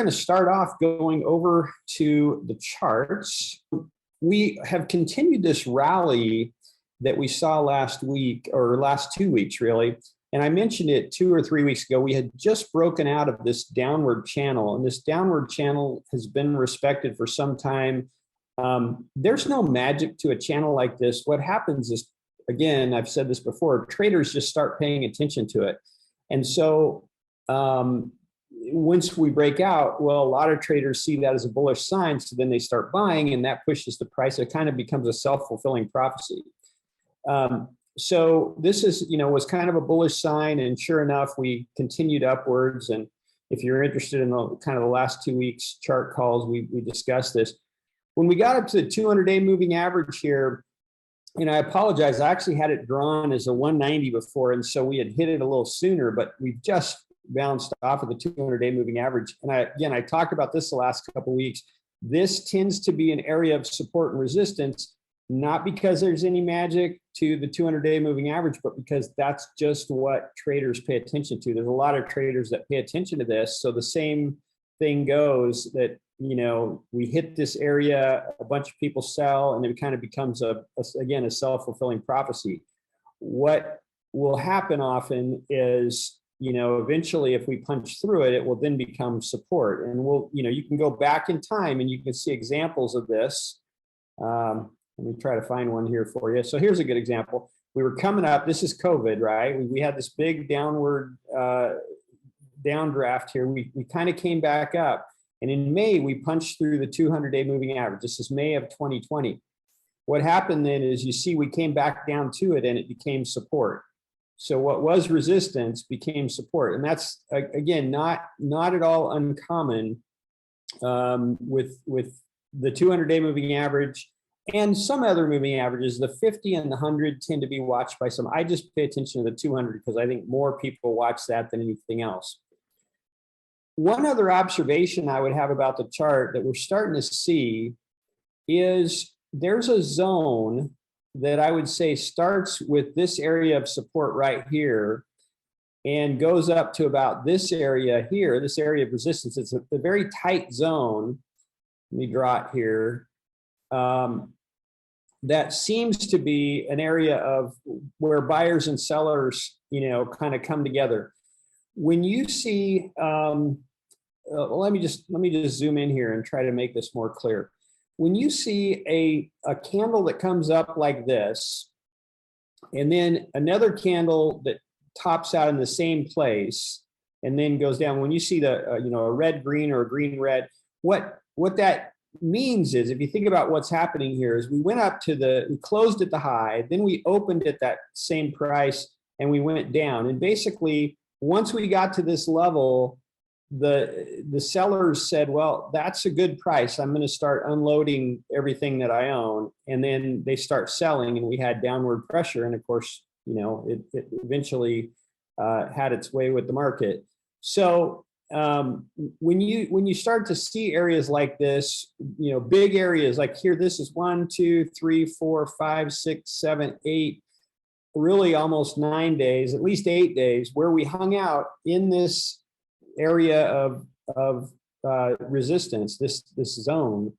going to start off going over to the charts. We have continued this rally that we saw last week, or last 2 weeks really. And I mentioned it 2 or 3 weeks ago. We had just broken out of this downward channel, and this downward channel has been respected for some time. There's no magic to a channel like this. What happens is, again, I've said this before, traders just start paying attention to it. And so once we break out, well, a lot of traders see that as a bullish sign, so then they start buying, and that pushes the price. It kind of becomes a self-fulfilling prophecy. So this is, was kind of a bullish sign, and sure enough, we continued upwards. And if you're interested in the kind of the last 2 weeks chart calls, we discussed this. When we got up to the 200-day moving average here, and I apologize, I actually had it drawn as a 190 before, and so we had hit it a little sooner, but we've just bounced off of the 200-day moving average. And I talked about this the last couple of weeks. This tends to be an area of support and resistance, not because there's any magic to the 200-day moving average, but because that's just what traders pay attention to. There's a lot of traders that pay attention to this. So the same thing goes that, we hit this area, a bunch of people sell, and it kind of becomes again, a self-fulfilling prophecy. What will happen often is, eventually if we punch through it, it will then become support. And you can go back in time and you can see examples of this. Let me try to find one here for you. So here's a good example. We were coming up, this is COVID, right? We had this big downward downdraft here. We kind of came back up. And in May, we punched through the 200-day moving average. This is May of 2020. What happened then is, you see, we came back down to it and it became support. So what was resistance became support. And that's, again, not at all uncommon with the 200-day moving average and some other moving averages. The 50 and the 100 tend to be watched by some. I just pay attention to the 200 because I think more people watch that than anything else. One other observation I would have about the chart that we're starting to see is there's a zone that I would say starts with this area of support right here and goes up to about this area here, this area of resistance. It's a very tight zone. Let me draw it here. That seems to be an area of where buyers and sellers, kind of come together. When you see, let me just zoom in here and try to make this more clear. When you see a candle that comes up like this, and then another candle that tops out in the same place and then goes down, when you see the a red green or a green red, what that means is, if you think about what's happening here, is we went up to we closed at the high, then we opened at that same price and we went down. And basically, once we got to this level, the sellers said, well, that's a good price. I'm going to start unloading everything that I own. And then they start selling, and we had downward pressure. And of course, it eventually had its way with the market. So when you start to see areas like this, big areas like here, this is 1, 2, 3, 4, 5, 6, 7, 8, really almost 9 days, at least 8 days, where we hung out in this area of resistance, this zone.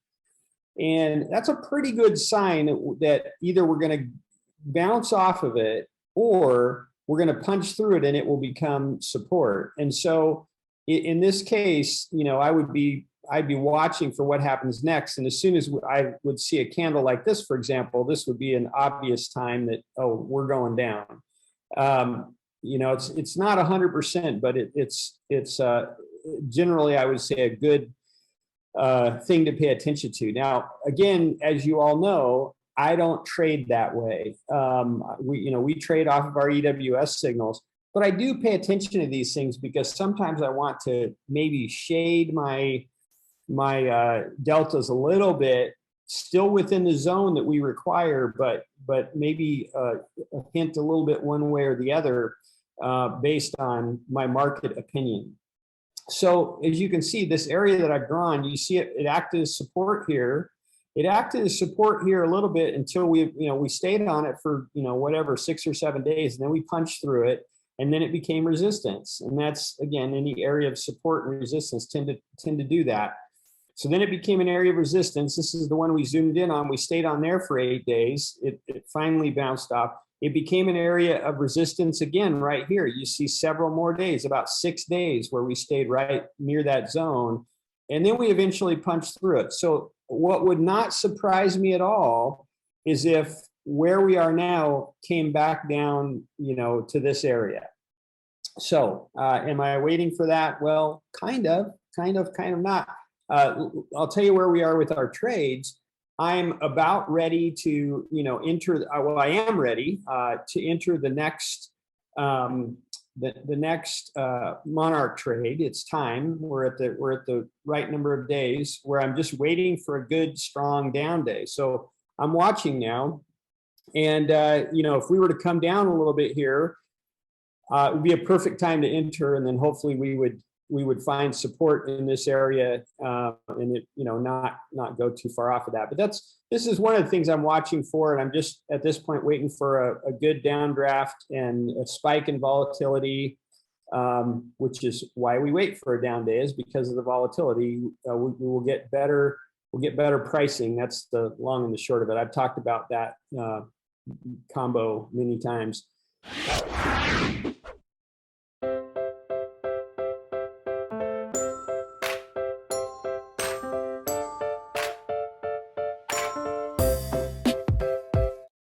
And that's a pretty good sign that either we're going to bounce off of it or we're going to punch through it and it will become support. And so in this case, I'd be watching for what happens next. And as soon as I would see a candle like this, for example, this would be an obvious time that, oh, we're going down. It's not 100%, but it's generally, I would say, a good thing to pay attention to. Now, again, as you all know, I don't trade that way. We trade off of our EWS signals. But I do pay attention to these things because sometimes I want to maybe shade my deltas a little bit, still within the zone that we require, but maybe a hint a little bit one way or the other based on my market opinion. So as you can see, this area that I've drawn, you see it acted as support here. It acted as support here a little bit until we stayed on it for whatever 6 or 7 days, and then we punched through it. and then it became resistance. And that's, again, any area of support and resistance tend to do that. So then it became an area of resistance. This is the one we zoomed in on. We stayed on there for 8 days. It finally bounced off. It became an area of resistance again right here. You see several more days, about 6 days, where we stayed right near that zone. And then we eventually punched through it. So what would not surprise me at all is if where we are now came back down, to this area. So am I waiting for that? Well, kind of not. I'll tell you where we are with our trades. I'm about ready to, enter. Well, I am ready to enter the next Monarch trade. It's time. We're at the right number of days where I'm just waiting for a good strong down day. So I'm watching now, and if we were to come down a little bit here, it would be a perfect time to enter, and then hopefully we would find support in this area, and it, not go too far off of that. But this is one of the things I'm watching for, and I'm just at this point waiting for a good downdraft and a spike in volatility, which is why we wait for a down day, is because of the volatility. We will get better. We'll get better pricing. That's the long and the short of it. I've talked about that combo many times.